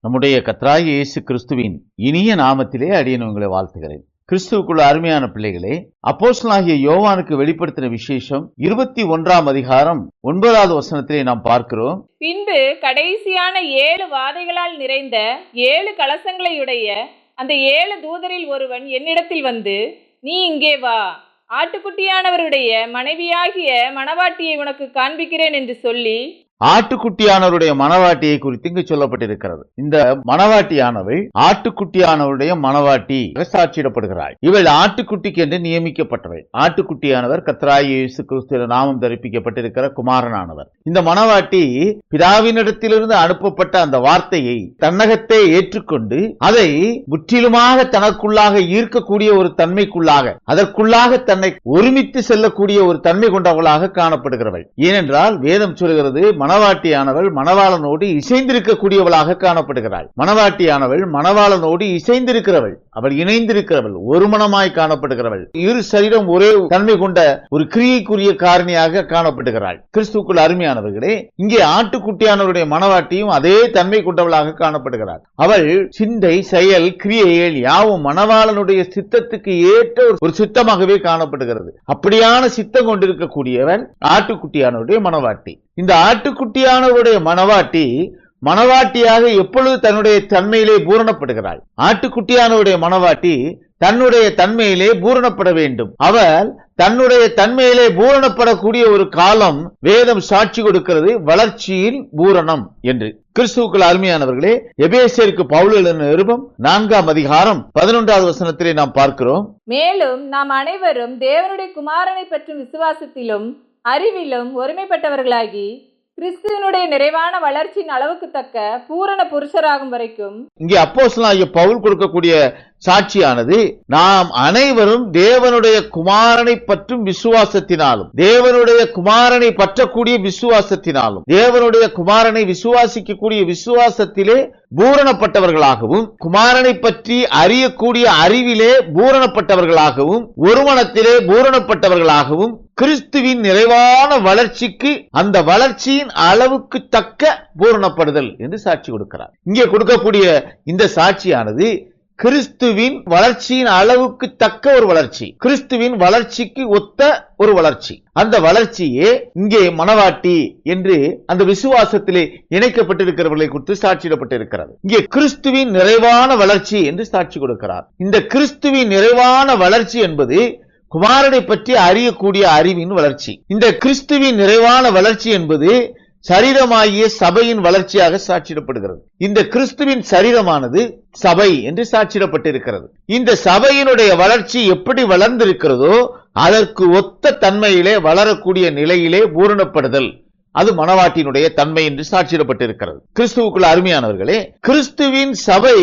நம்முடைய கர்த்தராகிய இயேசு கிறிஸ்துவின் இனிய நாமத்திலே அடியேன் உங்களை வாழ்த்துகிறேன். கிறிஸ்துவுக்குள்ள அருமையான பிள்ளைகளே, அப்போஸ்தலனாகிய யோவானுக்கு வெளிப்படுத்தின விசேஷம் 21ஆம் அதிகாரம் 9வது வசனத்திலே நாம் பார்க்கிறோம். பின்பு கடைசியான 7 வாதைகளால் நிறைந்த 7 கலசங்களையுடைய அந்த 7 தூதரில் ஒருவன் என்னிடத்தில் வந்து, நீ இங்கே வா, ஆட்டுக்குட்டியானவருடைய மனைவியாகிய மணவாட்டியை உனக்கு காண்பிக்கிறேன் என்று சொல்லி, ஆட்டுக்குட்டியானவருடைய மணவாட்டியை குறித்து இங்கு சொல்லப்பட்டிருக்கிறது. இந்த மணவாட்டியானவள் ஆட்டுக்குட்டியானவருடைய மணவாட்டி சாட்சியிடப்படுகிறாள். இவள் ஆட்டுக்குட்டிக்கு என்று நியமிக்கப்பட்டவள். ஆட்டுக்குட்டியானவர் கர்த்தராகிய இயேசு கிறிஸ்து நாமம் தரிப்பிக்கப்பட்டிருக்கிற குமாரனானவர். இந்த மணவாட்டி பிதாவினிடத்திலிருந்து அனுப்பப்பட்ட அந்த வார்த்தையை தன்னகத்தே ஏற்றுக்கொண்டு அதை முற்றிலுமாக தனக்குள்ளாக ஈர்க்கக்கூடிய ஒரு தன்மைக்குள்ளாக, அதற்குள்ளாக தன்னை ஒருமித்து செல்லக்கூடிய ஒரு தன்மை கொண்டவளாக காணப்படுகிறவள். ஏனென்றால் வேதம் சொல்கிறது, மணவாட்டியானவள் மணவாளனோடு இசைந்திருக்கக்கூடியவளாக காணப்படுகிறாள். மணவாட்டியானவள் மணவாளனோடு இசைந்திருக்கிறவள், அவள் இணைந்திருக்கிறவள், ஒரு மனமாய் காணப்படுகிறவள், இரு சரீரம் ஒரே தன்மை கொண்ட ஒரு கிரியைக்குரிய காரணியாக காணப்படுகிறாள். கிறிஸ்துவுக்குள் அருமையானவர்களே, இங்கே ஆட்டுக்குட்டியானவருடைய மணவாட்டியும் அதே தன்மை கொண்டவளாக காணப்படுகிறாள். அவள் சிந்தை, செயல், கிரியைகள் யாவும் மணவாளனுடைய சித்தத்துக்கு ஏற்ற ஒரு சித்தமாகவே காணப்படுகிறது. அப்படியான சித்தம் கொண்டிருக்கக்கூடியவன் ஆட்டுக்குட்டியானவருடைய மணவாட்டி. இந்த ஆட்டுக்குட்டியானவருடைய மணவாட்டி மணவாட்டியாக எப்பொழுது தன்னுடைய தன்மையிலே பூரணப்படுகிறாள்? ஆட்டுக்குட்டியானவருடைய மணவாட்டி தன்னுடைய தன்மையிலே பூரணப்பட வேண்டும். அவள் தன்னுடைய தன்மையிலே பூரணப்படக்கூடிய ஒரு காலம் வேதம் சாட்சி கொடுக்கிறது, வளர்ச்சியில் பூரணம் என்று. கிறிஸ்துவுக்குள் அருமையானவர்களே, எபேசியருக்கு பவுல் எழுதின நிருபம் 4ஆம் அதிகாரம் 11வது வசனத்திலே நாம் பார்க்கிறோம். மேலும் நாம் அனைவரும் தேவனுடைய குமாரனை பற்றும் விசுவாசத்திலும் அறிவிலும் ஒருமைப்பட்டவர்களாகி கிறிஸ்துவனுடைய நிறைவான வளர்ச்சியின் அளவுக்கு தக்க பூரண புருஷராகும் வரைக்கும். இங்கே அப்போஸ்தலனாகிய பவுல் கொடுக்கக்கூடிய சாட்சியானது, நாம் அனைவரும் தேவனுடைய குமாரனை பற்றும் விசுவாசத்தினாலும், தேவனுடைய குமாரனை பற்றக்கூடிய விசுவாசத்தினாலும், தேவனுடைய குமாரனை விசுவாசிக்கக்கூடிய விசுவாசத்திலே பூரணப்பட்டவர்களாகவும், குமாரனை பற்றி அறியக்கூடிய அறிவிலே பூரணப்பட்டவர்களாகவும், ஒருமனத்திலே பூரணப்பட்டவர்களாகவும், கிறிஸ்துவின் நிறைவான வளர்ச்சிக்கு, அந்த வளர்ச்சியின் அளவுக்கு தக்க பூரணப்படுதல் என்று சாட்சி கொடுக்கிறார். இங்கே கொடுக்கக்கூடிய இந்த சாட்சியானது கிறிஸ்துவின் வளர்ச்சியின் அளவுக்கு தக்க ஒரு வளர்ச்சி, கிறிஸ்துவின் வளர்ச்சிக்கு ஒத்த ஒரு வளர்ச்சி. அந்த வளர்ச்சியே இங்கே மணவாட்டி என்று அந்த விசுவாசத்திலே இணைக்கப்பட்டிருக்கிறவர்களை குறித்து சாட்சியிடப்பட்டிருக்கிறது. இங்கே கிறிஸ்துவின் நிறைவான வளர்ச்சி என்று சாட்சி கொடுக்கிறார். இந்த கிறிஸ்துவின் நிறைவான வளர்ச்சி என்பது குமாரனை பற்றி அறியக்கூடிய அறிவின் வளர்ச்சி. இந்த கிறிஸ்துவின் நிறைவான வளர்ச்சி என்பது சரீரமாகிய சபையின் வளர்ச்சியாக சாட்சியிடப்படுகிறது. இந்த கிறிஸ்துவின் சரீரமானது சபை என்று சாட்சியிடப்பட்டிருக்கிறது. இந்த சபையினுடைய வளர்ச்சி எப்படி வளர்ந்திருக்கிறதோ அதற்கு ஒத்த தன்மையிலே வளரக்கூடிய நிலையிலே பூரணப்படுதல், அது மணவாட்டியினுடைய தன்மை என்று சாட்சியிடப்பட்டிருக்கிறது. கிறிஸ்துவுக்குள் அருமையானவர்களே, கிறிஸ்துவின் சபை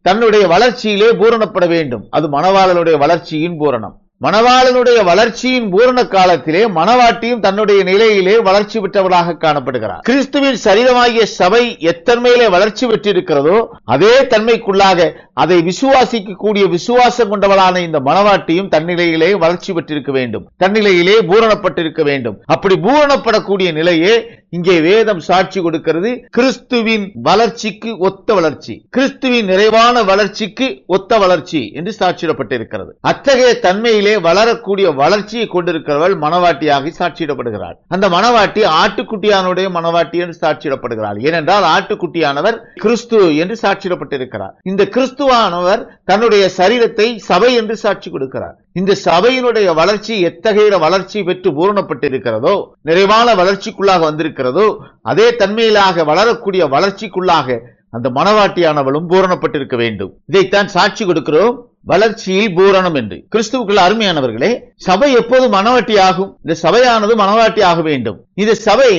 தன்னுடைய வளர்ச்சியிலே பூரணப்பட வேண்டும். அது மணவாளனுடைய வளர்ச்சியின் பூரணம். மணவாளனுடைய வளர்ச்சியின் பூரண காலத்திலே மணவாட்டியும் தன்னுடைய நிலையிலே வளர்ச்சி பெற்றவளாக காணப்படுகிறார். கிறிஸ்துவின் சரீரமாகிய சபை எத்தன்மையிலே வளர்ச்சி பெற்றிருக்கிறதோ அதே தன்மைக்குள்ளாக அதை விசுவாசிக்கக்கூடிய விசுவாசம் கொண்டவளான இந்த மணவாட்டியும் தன்னிலையிலே வளர்ச்சி பெற்றிருக்க வேண்டும், தன்னிலையிலே பூரணப்பட்டிருக்க வேண்டும். அப்படி பூரணப்படக்கூடிய நிலையே இங்கே வேதம் சாட்சி கொடுக்கிறது. கிறிஸ்துவின் வளர்ச்சிக்கு ஒத்த வளர்ச்சி, கிறிஸ்துவின் நிறைவான வளர்ச்சிக்கு ஒத்த வளர்ச்சி என்று சாட்சியிடப்பட்டிருக்கிறது. அத்தகைய தன்மையிலே வளரக்கூடிய வளர்ச்சியை கொண்டிருக்கிறவள் மணவாட்டியாக சாட்சியிடப்படுகிறாள். அந்த மணவாட்டி ஆட்டுக்குட்டியானுடைய மணவாட்டி என்று சாட்சியிடப்படுகிறாள். ஏனென்றால் ஆட்டுக்குட்டியானவர் கிறிஸ்து என்று சாட்சியிடப்பட்டிருக்கிறார். இந்த கிறிஸ்துவானவர் தன்னுடைய சரீரத்தை சபை என்று சாட்சி கொடுக்கிறார். இந்த சபையினுடைய வளர்ச்சி எத்தகைய வளர்ச்சி பெற்று பூரணப்பட்டிருக்கிறதோ, நிறைவான வளர்ச்சிக்குள்ளாக வந்திருக்கிறதோ அதே தன்மையிலாக வளரக்கூடிய வளர்ச்சிக்குள்ளாக அந்த மணவாட்டியானவளும் பூரணப்பட்டிருக்க வேண்டும். இதைத்தான் சாட்சி கொடுக்கிறோம், வளர்ச்சியில் பூரணம் என்று. கிறிஸ்துவுக்குள் அருமையானவர்களே, சபை எப்போது மணவாட்டி ஆகும்? இந்த சபையானது மணவாட்டி ஆக வேண்டும். இந்த சபை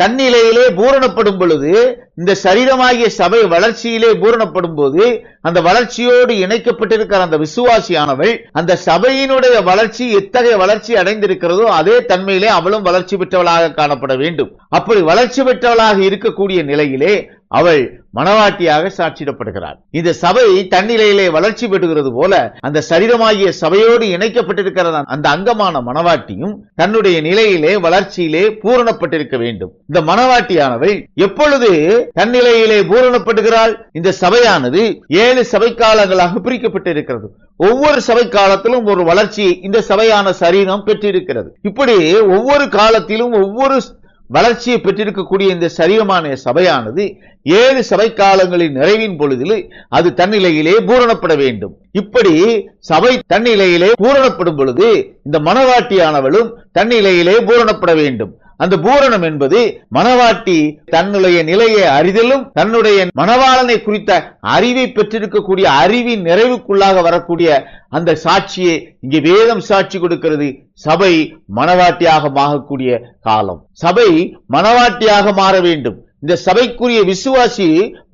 தன்னிலையிலே பூரணப்படும் பொழுது, இந்த சரீரமாகிய சபை வளர்ச்சியிலே பூரணப்படும் போது, அந்த வளர்ச்சியோடு இணைக்கப்பட்டிருக்கிற அந்த விசுவாசியானவள் அந்த சபையினுடைய வளர்ச்சி எத்தகைய வளர்ச்சி அடைந்திருக்கிறதோ அதே தன்மையிலே அவளும் வளர்ச்சி பெற்றவளாக காணப்பட வேண்டும். அப்படி வளர்ச்சி பெற்றவளாக இருக்கக்கூடிய நிலையிலே அவள் மணவாட்டியாக சாட்சியிடப்படுகிறாள். இந்த சபை தன்னிலையிலே வளர்ச்சி பெறுகிறது போல போல அந்த சரீரமாகிய சபையோடு இணைக்கப்பட்டிருக்கிற அந்த அங்கமான மணவாட்டியும் தன்னுடைய நிலையிலே வளர்ச்சியிலே பூரணப்பட்டிருக்க வேண்டும். இந்த மணவாட்டியானவள் எப்பொழுது தன் நிலையிலே பூரணப்படுகிறாள்? இந்த சபையானது 7 சபை காலங்களாக பிரிக்கப்பட்டிருக்கிறது. ஒவ்வொரு சபை காலத்திலும் ஒரு வளர்ச்சியை இந்த சபையான சரீரம் பெற்றிருக்கிறது. இப்படி ஒவ்வொரு காலத்திலும் ஒவ்வொரு வளர்ச்சியை பெற்றிருக்கக்கூடிய இந்த சரீரமான சபையானது 7 சபை காலங்களின் நிறைவின் பொழுதில் அது தன்னிலையிலே பூரணப்பட வேண்டும். இப்படி சபை தன்னிலையிலே பூரணப்படும் பொழுது இந்த மணவாட்டியானவளும் தன்னிலையிலே பூரணப்பட வேண்டும். அந்த பூரணம் என்பது மணவாட்டி தன்னுடைய நிலையை அறிதலும் தன்னுடைய மணவாளனை குறித்த அறிவை பெற்றிருக்கக்கூடிய அறிவின் நிறைவுக்குள்ளாக வரக்கூடிய அந்த சாட்சியை இங்கே வேதம் சாட்சி கொடுக்கிறது. சபை மணவாட்டியாக மாறக்கூடிய காலம், சபை மணவாட்டியாக மாற வேண்டும். இந்த சபைக்குரிய விசுவாசி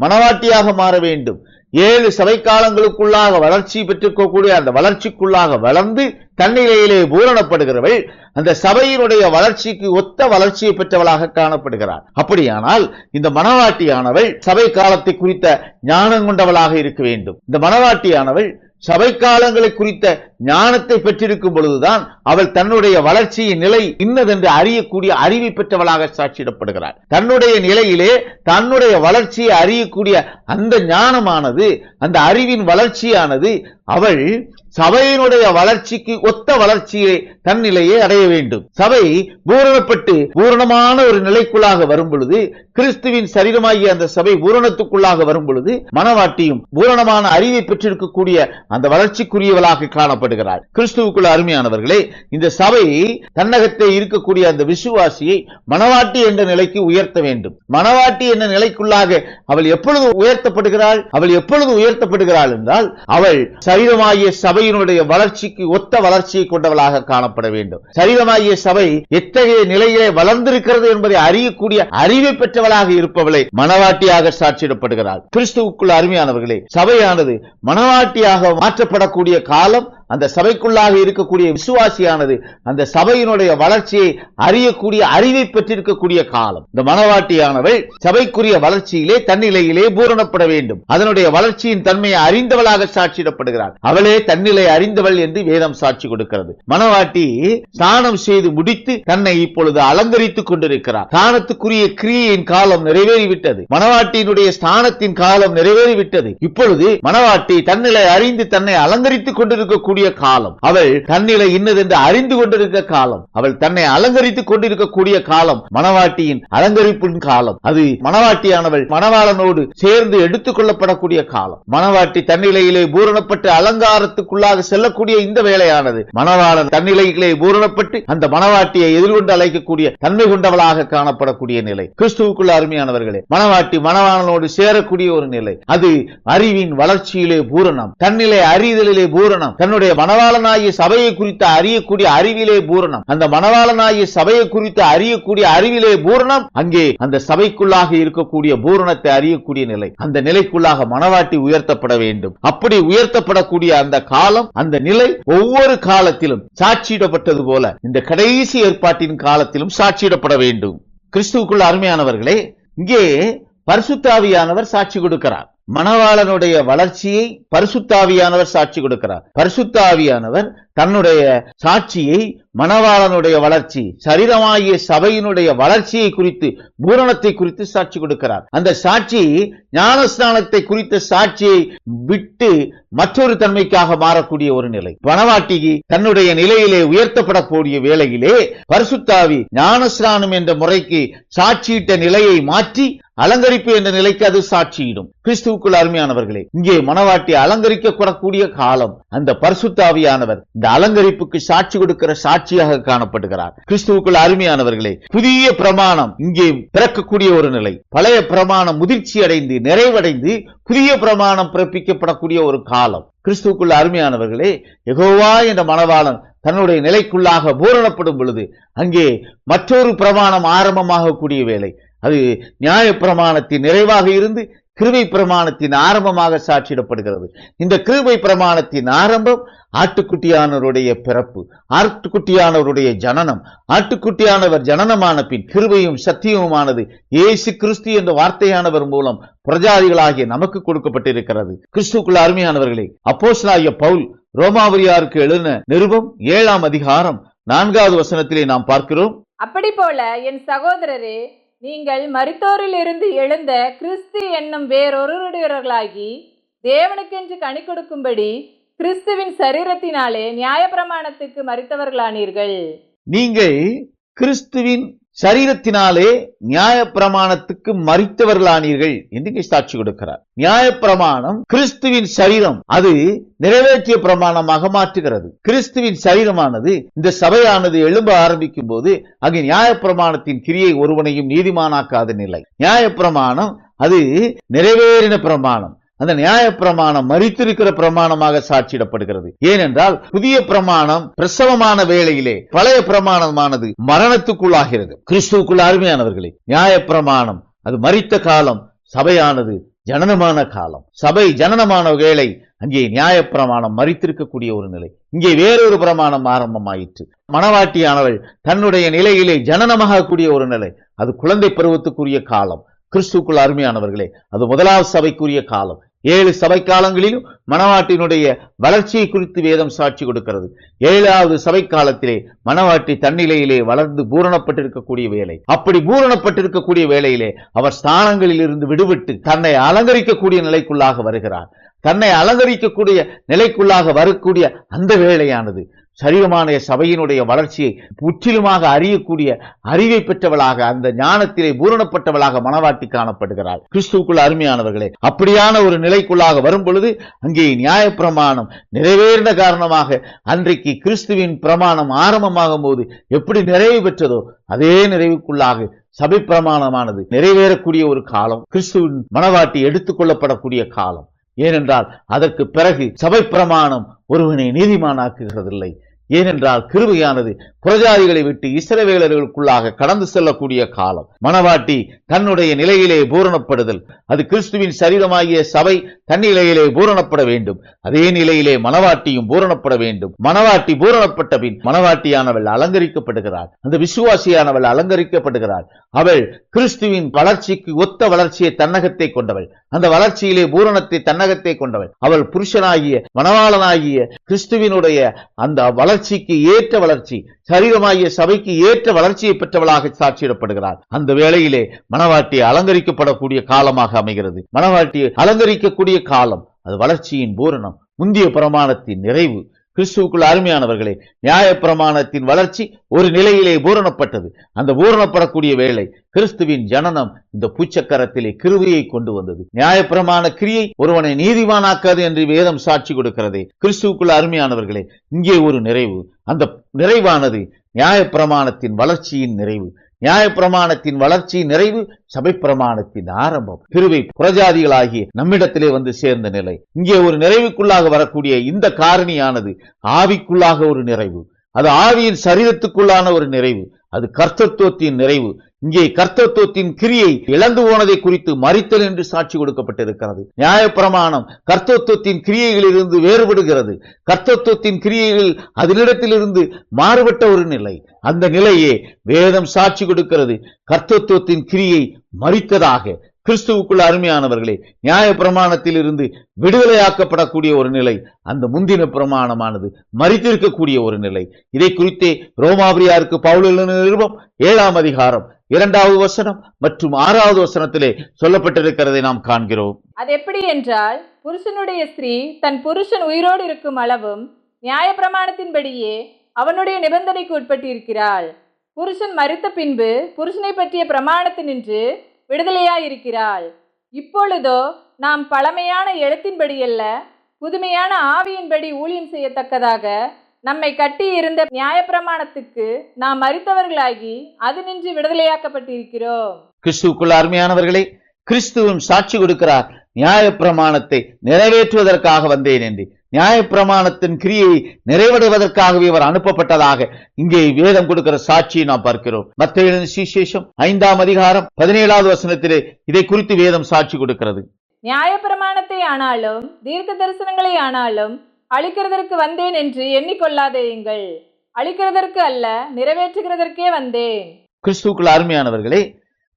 மணவாட்டியாக மாற வேண்டும். 7 சபை காலங்களுக்குள்ளாக வளர்ச்சி பெற்றிருக்கக்கூடிய அந்த வளர்ச்சிக்குள்ளாக வளர்ந்து தன்னிலையிலே பூரணப்படுகிறவள் அந்த சபையினுடைய வளர்ச்சிக்கு ஒத்த வளர்ச்சியை பெற்றவளாக காணப்படுகிறார். அப்படியானால் இந்த மணவாட்டியானவள் சபை காலத்தை குறித்த ஞானம் கொண்டவளாக இருக்க வேண்டும். இந்த மணவாட்டியானவள் சபை காலங்களை குறித்த ஞானத்தை பெற்றிருக்கும் பொழுதுதான் அவள் தன்னுடைய வளர்ச்சியின் நிலை இன்னதென்று அறியக்கூடிய அறிவை பெற்றவளாக சாட்சியிடப்படுகிறாள். தன்னுடைய நிலையிலே தன்னுடைய வளர்ச்சியை அறியக்கூடிய அந்த ஞானமானது, அந்த அறிவின் வளர்ச்சியானது அவள் சபையினுடைய வளர்ச்சிக்கு ஒத்த வளர்ச்சியை தன்னிலையை அடைய வேண்டும். சபை பூரணப்பட்டு பூரணமான ஒரு நிலைக்குள்ளாக வரும் பொழுது, கிறிஸ்துவின் சரீரமாகிய அந்த சபை பூரணத்துக்குள்ளாக வரும் பொழுது மணவாட்டியும் பூரணமான அறிவை பெற்றிருக்கக்கூடிய அந்த வளர்ச்சிக்குரியவளாக காணப்படுகிறாள். கிறிஸ்துவுக்குள்ள அருமையானவர்களே, இந்த சபை தன்னகத்தை இருக்கக்கூடிய அந்த விசுவாசியை மணவாட்டி என்ற நிலைக்கு உயர்த்த வேண்டும். மணவாட்டி என்ற நிலைக்குள்ளாக அவள் எப்பொழுது உயர்த்தப்படுகிறாள்? அவள் எப்பொழுது உயர்த்தப்படுகிறாள் என்றால் அவள் சரீரமாகிய சபையினுடைய வளர்ச்சிக்கு ஒத்த வளர்ச்சியை கொண்டவளாக காணப்பட வேண்டும். சரீரமாகிய சபை எத்தகைய நிலையிலே வளர்ந்திருக்கிறது என்பதை அறியக்கூடிய அறிவை பெற்றவளாக இருப்பவளை மணவாட்டியாக சாட்சியிடப்படுகிறாள். கிறிஸ்துவுக்குள்ள அருமையானவர்களே, சபையானது மணவாட்டியாக மாற்றப்படக்கூடிய காலம், அந்த சபைக்குள்ளாக இருக்கக்கூடிய விசுவாசியானது அந்த சபையினுடைய வளர்ச்சியை அறியக்கூடிய அறிவை பெற்றிருக்கக்கூடிய காலம். இந்த மணவாட்டியானவள் சபைக்குரிய வளர்ச்சியிலே தன்னிலையிலே பூரணப்பட வேண்டும். அதனுடைய வளர்ச்சியின் தன்மையை அறிந்தவளாக சாட்சியிடப்படுகிறாள். அவளே தன்னிலை அறிந்தவள் என்று வேதம் சாட்சி கொடுக்கிறது. மணவாட்டி ஸ்நானம் செய்து முடித்து தன்னை இப்பொழுது அலங்கரித்துக் கொண்டிருக்கிறார். ஸ்நானத்துக்குரிய கிரியையின் காலம் நிறைவேறிவிட்டது. மணவாட்டியினுடைய ஸ்நானத்தின் காலம் நிறைவேறிவிட்டது. இப்பொழுது மணவாட்டி தன்னிலை அறிந்து தன்னை அலங்கரித்துக் கொண்டிருக்கக்கூடிய காலம், அவள் தன்னிலை இன்னதென்று அறிந்து கொண்டிருக்க காலம், அவள் தன்னை அலங்கரித்துக் கொண்டிருக்கக்கூடிய காலம் மணவாட்டியின் அலங்கரிப்பின் காலம். அது மணவாட்டியானவள் மணவாளனோடு சேர்ந்து எடுத்துக் கொள்ளப்படக்கூடிய காலம். மணவாட்டி தன்னிலையிலே பூரணப்பட்டு அலங்காரத்துக்குள்ளாக செல்லக்கூடிய இந்த வேளையானது மணவாளன் தன்னிலையிலே பூரணப்பட்டு அந்த மணவாட்டியை எதிர்கொண்டு அழைக்கக்கூடிய தன்மை கொண்டவளாக காணப்படக்கூடிய நிலை. கிறிஸ்துவுக்குள்ள அருமையானவர்களே, மணவாட்டி மணவாளனோடு சேரக்கூடிய ஒரு நிலை, அது அறிவின் வளர்ச்சியிலே பூரணம், தன்னிலை அறிதலிலே பூரணம், தன்னுடைய மணவாளனாகிய சபையை குறித்து அறியக்கூடிய அறிவிலே பூரணம். அந்த மணவாளனாகிய சபையை குறித்து அறியக்கூடிய அறிவிலே பூரணம். அங்கே அந்த சபைக்குள்ளாக இருக்கக்கூடிய பூரணத்தை அறியக்கூடிய நிலை, அந்த நிலைக்குள்ளாக மணவாட்டி உயர்த்தப்பட வேண்டும். அப்படி உயர்த்தப்படக்கூடிய அந்த காலம், அந்த நிலை ஒவ்வொரு காலத்திலும் சாட்சியிடப்பட்டது போல இந்த கடைசி ஏற்பாட்டின் காலத்திலும் சாட்சியிடப்பட வேண்டும். கிறிஸ்துவுக்குள்ள அருமையானவர்களே, இங்கே பரிசுத்த ஆவியானவர் சாட்சி கொடுக்கிறார். மணவாளனுடைய வளர்ச்சியை பரிசுத்த ஆவியானவர் சாட்சி கொடுக்கிறார். பரிசுத்த ஆவியானவர் தன்னுடைய சாட்சியை மணவாளனுடைய வளர்ச்சி, சரீரமாகிய சபையினுடைய வளர்ச்சியை குறித்து, பூரணத்தை குறித்து சாட்சி கொடுக்கிறார். அந்த சாட்சி ஞானஸ்நானத்தை குறித்த சாட்சியை விட்டு மற்றொரு தன்மைக்காக மாறக்கூடிய ஒரு நிலை. மணவாட்டி தன்னுடைய நிலையிலே உயர்த்தப்படக்கூடிய வேளையிலே பரிசுத்த ஆவி ஞானஸ்நானம் என்ற முறைக்கு சாட்சியிட்ட நிலையை மாற்றி அலங்கரிப்பு என்ற நிலைக்கு அது சாட்சியிடும். கிறிஸ்துவுக்குள் அருமையானவர்களே, இங்கே மணவாட்டி அலங்கரிக்கப்படக்கூடிய காலம், அந்த பரிசுத்த ஆவியானவர் இந்த அலங்கரிப்புக்கு சாட்சி கொடுக்கிற சாட்சியாக காணப்படுகிறார். கிறிஸ்துவுக்குள் அருமையானவர்களே, புதிய பிரமாணம் இங்கே பிறக்கக்கூடிய ஒரு நிலை. பழைய பிரமாணம் முதிர்ச்சி அடைந்து நிறைவடைந்து புதிய பிரமாணம் பிறப்பிக்கப்படக்கூடிய ஒரு காலம். கிறிஸ்துவுக்குள்ள அருமையானவர்களே, யெகோவா என்ற மணவாளன் தன்னுடைய நிலைக்குள்ளாக பூரணப்படும் பொழுது அங்கே மற்றொரு பிரமாணம் ஆரம்பமாக கூடிய வேலை. அது நியாய பிரமாணத்தின் நிறைவாக இருந்து கிருபை பிரமாணத்தின் ஆரம்பமாக சாட்சியிடப்படுகிறது. இந்த கிருபை பிரமாணத்தின் ஆரம்பம் ஆட்டுக்குட்டியானவருடைய பிறப்பு, ஆட்டுக்குட்டியானவருடைய ஜனனம். ஆட்டுக்குட்டியானவர் ஜனனமான பின் கிருபையும் சத்தியமுமானது இயேசு கிறிஸ்து என்ற வார்த்தையானவர் மூலம் பிரஜாதிகளாகிய நமக்கு கொடுக்கப்பட்டிருக்கிறது. கிறிஸ்துவுக்குள் அருமையானவர்களே, அப்போஸ்தலனாகிய பவுல் ரோமாவியருக்கு எழுதின நிருபம் 7ஆம் அதிகாரம் 4வது வசனத்திலே நாம் பார்க்கிறோம். அப்படி போல என் சகோதரரே, நீங்கள் மரித்தோரில் இருந்து எழுந்த கிறிஸ்து என்னும் வேறொருவர்களாகி தேவனுக்கென்று கனி கொடுக்கும்படி கிறிஸ்துவின் சரீரத்தினாலே நியாயப்பிரமாணத்துக்கு மரித்தவர்களானீர்கள். நீங்கள் கிறிஸ்துவின் சரீரத்தினாலே நியாயப்பிரமாணத்துக்கு மரித்தவர்களானீர்கள் என்று சாட்சி கொடுக்கிறார். நியாயப்பிரமாணம் கிறிஸ்துவின் சரீரம், அது நிறைவேற்றிய பிரமாணமாக மாற்றுகிறது. கிறிஸ்துவின் சரீரமானது, இந்த சபையானது எழும்ப ஆரம்பிக்கும் போது அங்கு நியாயப்பிரமாணத்தின் கிரியை ஒருவனையும் நீதிமானாக்காத நிலை. நியாயப்பிரமாணம் அது நிறைவேறின பிரமாணம். அந்த நியாயப்பிரமாணம் மரித்திருக்கிற பிரமாணமாக சாட்சியிடப்படுகிறது. ஏனென்றால் புதிய பிரமாணம் பிரசவமான வேளையிலே பழைய பிரமாணமானது மரணத்துக்குள்ளாகிறது. கிறிஸ்துவுக்குள் அருமையானவர்களே, நியாயப்பிரமாணம் அது மரித்த காலம், சபையானது ஜனனமான காலம். சபை ஜனனமான வேளை, அங்கே நியாயப்பிரமாணம் மரித்திருக்கக்கூடிய ஒரு நிலை. இங்கே வேறொரு பிரமாணம் ஆரம்பமாயிற்று. மணவாட்டியானவள் தன்னுடைய நிலையிலே ஜனனமாக கூடிய ஒரு நிலை, அது குழந்தை பருவத்துக்குரிய காலம். கிறிஸ்துவுக்குள் அருமையானவர்களே, அது முதலாவது சபைக்குரிய காலம். 7 சபை காலங்களிலும் மணவாட்டினுடைய வளர்ச்சியை குறித்து வேதம் சாட்சி கொடுக்கிறது. 7வது சபை காலத்திலே மணவாட்டி தன்னிலையிலே வளர்ந்து பூரணப்பட்டிருக்கக்கூடிய வேலை. அப்படி பூரணப்பட்டிருக்கக்கூடிய வேளையிலே அவர் ஸ்தானங்களில் இருந்து விடுவிட்டு தன்னை அலங்கரிக்கக்கூடிய நிலைக்குள்ளாக வருகிறார். தன்னை அலங்கரிக்கக்கூடிய நிலைக்குள்ளாக வரக்கூடிய அந்த வேளையானது சரீரமான சபையினுடைய வளர்ச்சியை முற்றிலுமாக அறியக்கூடிய அறிவை பெற்றவளாக, அந்த ஞானத்திலே பூரணப்பட்டவளாக மணவாட்டி காணப்படுகிறாள். கிறிஸ்துவுக்குள் அருமையானவர்களே, அப்படியான ஒரு நிலைக்குள்ளாக வரும் பொழுது அங்கே நியாயப்பிரமாணம் நிறைவேறின காரணமாக அன்றைக்கு கிறிஸ்துவின் பிரமாணம் ஆரம்பமாகும் போது எப்படி நிறைவு பெற்றதோ அதே நிறைவுக்குள்ளாக சபை பிரமாணமானது நிறைவேறக்கூடிய ஒரு காலம், கிறிஸ்துவின் மணவாட்டி எடுத்துக் கொள்ளப்படக்கூடிய காலம். ஏனென்றால் அதற்கு பிறகு சபை பிரமாணம் ஒருவனை நீதிமானாக்குகிறதில்லை. ஏனென்றால் கிருபையானது புறஜாதிகளை விட்டு இஸ்ரவேலர்களுக்குள்ளாக கடந்து செல்லக்கூடிய காலம். மணவாட்டி தன்னுடைய நிலையிலே பூரணப்படுதல், அது கிறிஸ்துவின் சரீரமாகிய சபை தன்னிலையிலே பூரணப்பட வேண்டும். அதே நிலையிலே மணவாட்டியும் பூரணப்பட வேண்டும். மணவாட்டி பூரணப்பட்ட பின் மணவாட்டியானவள் அலங்கரிக்கப்படுகிறாள். அந்த விசுவாசியானவள் அலங்கரிக்கப்படுகிறாள். அவள் கிறிஸ்துவின் வளர்ச்சிக்கு ஒத்த வளர்ச்சியை தன்னகத்தை கொண்டவள். அந்த வளர்ச்சியிலே பூரணத்தை தன்னகத்தை கொண்டவள். அவள் புருஷனாகிய மணவாளனாகிய கிறிஸ்துவினுடைய அந்த வளர்ச்சிக்கு ஏற்ற வளர்ச்சி, சரீரமாகிய சபைக்கு ஏற்ற வளர்ச்சியை பெற்றவளாக சாட்சியிடப்படுகிறார். அந்த வேளையிலே மணவாட்டி அலங்கரிக்கப்படக்கூடிய காலமாக அமைகிறது. மணவாட்டி அலங்கரிக்கக்கூடிய காலம் அது வளர்ச்சியின் பூரணம், முந்திய பிரமாணத்தின் நிறைவு. கிறிஸ்துவுக்குள் அருமையானவர்களே, நியாய பிரமாணத்தின் வளர்ச்சி ஒரு நிலையிலே பூரணப்பட்டது. அந்த பூரணப்படக்கூடிய வேளை கிறிஸ்துவின் ஜனனம் இந்த பூச்சக்கரத்திலே கிருபையை கொண்டு வந்தது. நியாயப்பிரமாண கிரியை ஒருவனை நீதிமானாக்காது என்று வேதம் சாட்சி கொடுக்கிறதே. கிறிஸ்துவுக்குள் அருமையானவர்களே, இங்கே ஒரு நிறைவு. அந்த நிறைவானது நியாயப்பிரமாணத்தின் வளர்ச்சியின் நிறைவு. நியாயப்பிரமாணத்தின் வளர்ச்சியின் நிறைவு சபை பிரமாணத்தின் ஆரம்பம். கிருபை புறஜாதிகளாகிய நம்மிடத்திலே வந்து சேர்ந்த நிலை. இங்கே ஒரு நிறைவுக்குள்ளாக வரக்கூடிய இந்த காரணியானது ஆவிக்குள்ளாக ஒரு நிறைவு. அது ஆவியின் சரீரத்துக்குள்ளான ஒரு நிறைவு. அது கர்த்தத்துவத்தின் நிறைவு. இங்கே கர்த்தத்துவத்தின் கிரியை இழந்து போனதை குறித்து மரித்தல் என்று சாட்சி கொடுக்கப்பட்டிருக்கிறது. நியாயப்பிரமாணம் கர்த்தத்துவத்தின் கிரியைகளிலிருந்து வேறுபடுகிறது. கர்த்தத்துவத்தின் கிரியைகள் அதனிடத்திலிருந்து மாறுபட்ட ஒரு நிலை. அந்த நிலையே வேதம் சாட்சி கொடுக்கிறது. கர்த்தத்துவத்தின் கிரியை மரித்ததாக. கிறிஸ்துவுக்குள் அருமையானவர்களே, நியாய பிரமாணத்தில் இருந்து விடுதலையாக்கப்படக்கூடிய ஒரு நிலை, அந்த முந்தின பிரமாணமானது மரித்திருக்கக்கூடிய ஒரு நிலை. இதை குறித்தே ரோமாவியருக்கு பவுல் எழுதின நிருபம் 7ஆம் அதிகாரம் 2வது வசனம் மற்றும் 6வது வசனத்திலே சொல்லப்பட்டிருக்கிறதை நாம் காண்கிறோம். அது எப்படி என்றால், புருஷனுடைய ஸ்திரீ தன் புருஷன் உயிரோடு இருக்கும் அளவும் நியாய பிரமாணத்தின்படியே அவனுடைய நிபந்தனைக்கு உட்பட்டு இருக்கிறாள். புருஷன் மரித்த பின்பு புருஷனை பற்றிய பிரமாணத்தினின்று விடுதலையாயிருக்கிறாள். இப்பொழுதோ நாம் பழமையான எழுத்தின்படியல்ல, புதுமையான ஆவியின்படி ஊழியம் செய்யத்தக்கதாக நம்மை கட்டி இருந்த நியாயப்பிரமாணத்துக்கு நாம் மரித்தவர்களாகி அது நின்று விடுதலையாக்கப்பட்டிருக்கிறோம். கிறிஸ்துவுக்குள் அருமையானவர்களே, கிறிஸ்துவும் சாட்சி கொடுக்கிறார். நியாயப்பிரமாணத்தை நிறைவேற்றுவதற்காக வந்தேன் என்று. நியாயப்பிரமாணத்தின் கிரியை நிறைவேறுவதற்காகவே அவர் அனுப்பப்பட்டதாக இங்கே வேதம் கொடுக்கிற சாட்சியை நாம் பார்க்கிறோம். மத்தேயு சுவிசேஷம் 5ஆம் அதிகாரம் 17வது வசனத்திலே இதை குறித்து வேதம் சாட்சி கொடுக்கிறது. நியாயப்பிரமாணத்தை ஆனாலும் தீர்க்க தரிசனங்களை ஆனாலும் அழிக்கிறதற்கு வந்தேன் என்று எண்ணிக்கொள்ளாதேயுங்கள். அழிக்கிறதற்கு அல்ல, நிறைவேற்றுகிறதற்கே வந்தேன். கிறிஸ்துவுக்குள் அருமையானவர்களே,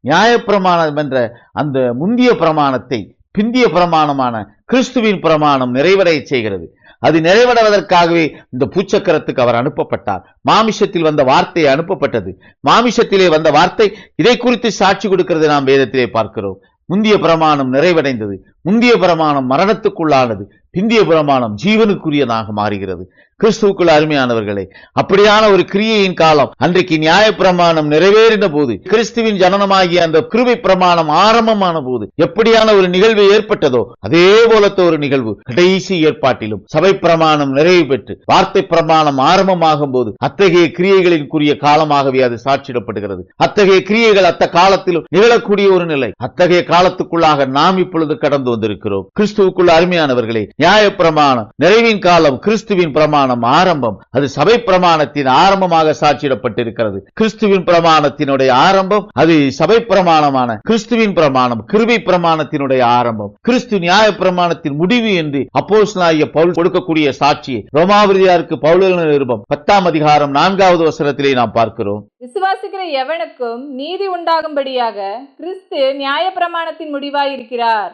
நியாயப்பிரமாணம் என்ற அந்த முந்திய பிரமாணத்தை பிந்திய பிரமாணமான கிறிஸ்துவின் பிரமாணம் நிறைவடைய செய்கிறது. அது நிறைவடைவதற்காகவே இந்த பூச்சக்கரத்துக்கு அவர் அனுப்பப்பட்டார். மாமிசத்தில் வந்த வார்த்தை அனுப்பப்பட்டது. மாமிசத்திலே வந்த வார்த்தை இதை குறித்து சாட்சி கொடுக்கிறது நாம் வேதத்திலே பார்க்கிறோம். முந்திய பிரமாணம் நிறைவடைந்தது. முந்திய பிரமாணம் மரணத்துக்குள்ளானது. பிந்திய பிரமாணம் ஜீவனுக்குரியதாக மாறுகிறது. கிறிஸ்துவுக்குள் அருமையானவர்களே, அப்படியான ஒரு கிரியையின் காலம் அன்றைக்கு நியாயப்பிரமாணம் நிறைவேறின போது, கிறிஸ்துவின் ஜனனமாகிய அந்த கிருபை பிரமாணம் ஆரம்பமான போது எப்படியான ஒரு நிகழ்வு ஏற்பட்டதோ அதே போலத்த ஒரு நிகழ்வு கடைசி ஏற்பாட்டிலும் சபை பிரமாணம் நிறைவு பெற்று வார்த்தை பிரமாணம் ஆரம்பமாகும் போது அத்தகைய கிரியைகளின் காலமாகவே அது சாட்சியிடப்படுகிறது. அத்தகைய கிரியைகள் அத்த காலத்திலும் நிகழக்கூடிய ஒரு நிலை. அத்தகைய காலத்துக்குள்ளாக நாம் இப்பொழுது கடந்து வந்திருக்கிறோம். கிறிஸ்துவுக்குள் அருமையானவர்களே, நியாயப்பிரமாணம் நிறைவின் காலம் கிறிஸ்துவின் பிரமாணம் ஆரம்பம். அது சபை பிரமாணத்தின் ஆரம்பமாக சாட்சியிடப்பட்டிருக்கிறது. கிறிஸ்துவின் பிரமாணத்தினுடைய ஆரம்பம் அது சபை பிரமாணமான கிறிஸ்துவின் பிரமாணம் கிருபை பிரமாணத்தினுடைய ஆரம்பம். கிறிஸ்து நியாய பிரமாணத்தின் முடிவு என்று அப்போஸ்தலனாகிய பவுல் கொடுக்கக்கூடிய சாட்சியை ரோமாவியருக்கு பவுல் எழுதின நிருபம் 10ஆம் அதிகாரம் 4வது வசனத்திலே நாம் பார்க்கிறோம். விசுவாசிக்கிற எவனுக்கும் நீதி உண்டாகும்படியாக கிறிஸ்து நியாயப்பிரமாணத்தின் முடிவாயிருக்கிறார்.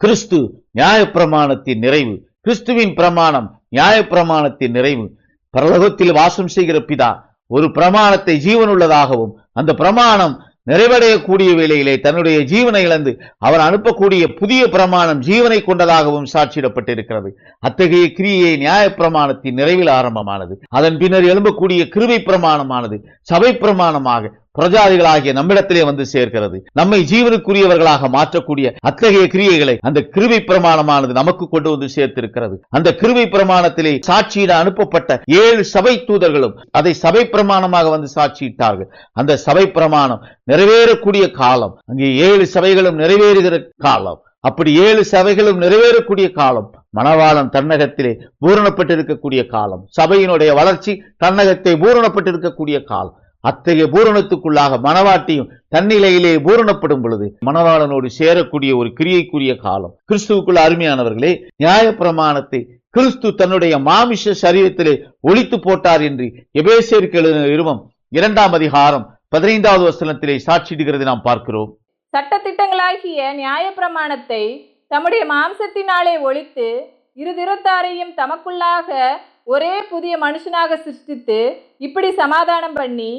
கிறிஸ்து நியாயப்பிரமாணத்தின் நிறைவு. கிறிஸ்துவின் பிரமாணம் நியாயப்பிரமாணத்தின் நிறைவு. பரலோகத்தில் வாசம் செய்கிற பிதா ஒரு பிரமாணத்தை ஜீவனுள்ளதாகவும் அந்த பிரமாணம் நிறைவடையக்கூடிய வேளையிலே தன்னுடைய ஜீவனை இழந்து அவர் அனுப்பக்கூடிய புதிய பிரமாணம் ஜீவனை கொண்டதாகவும் சாட்சியிடப்பட்டிருக்கிறது. அத்தகைய கிரியை நியாயப்பிரமாணத்தின் நிறைவில் ஆரம்பமானது. அதன் பின்னர் எழும்பக்கூடிய கிருபை பிரமாணமானது சபை பிரமாணமாக பிரஜாதிகளாகிய நம்மிடத்திலே வந்து சேர்க்கிறது. நம்மை ஜீவனுக்குரியவர்களாக மாற்றக்கூடிய அத்தகைய கிரியைகளை அந்த கிருபை பிரமாணமானது நமக்கு கொண்டு வந்து சேர்த்திருக்கிறது. அந்த கிருபை பிரமாணத்திலே சாட்சியிட அனுப்பப்பட்ட 7 சபை தூதர்களும் அதை சபை பிரமாணமாக வந்து சாட்சியிட்டார்கள். அந்த சபை பிரமாணம் நிறைவேறக்கூடிய காலம், அங்கே 7 சபைகளும் நிறைவேறுகிற காலம். அப்படி 7 சபைகளும் நிறைவேறக்கூடிய காலம் மணவாளன் தன்னகத்திலே பூரணப்பட்டிருக்கக்கூடிய காலம். சபையினுடைய வளர்ச்சி தன்னகத்தை பூரணப்பட்டிருக்கக்கூடிய காலம். அத்தகைய பூரணத்துக்குள்ளாக மணவாட்டியும் தன்னிலையிலே பூரணப்படும் பொழுது மணவாளனோடு சேரக்கூடிய ஒரு கிரியைக்குரிய காலம். கிறிஸ்துவுக்குள்ள அருமையானவர்களே, நியாய பிரமாணத்தை கிறிஸ்து தன்னுடைய மாமிச சரீரத்திலே ஒழித்து போட்டார் என்று எபேசியருக்கு எழுதின நிருபம் 2ஆம் அதிகாரம் 15வது வசனத்திலே சாட்சியிடுகிறது நாம் பார்க்கிறோம். சட்டதிட்டங்களாகிய நியாயப்பிரமாணத்தை தம்முடைய மாம்சத்தினாலே ஒழித்து இரு திறத்தாரையும் தமக்குள்ளாக ஒரே புதிய மனுஷனாக சிருஷ்டித்து இப்படி சமாதானம் பண்ணி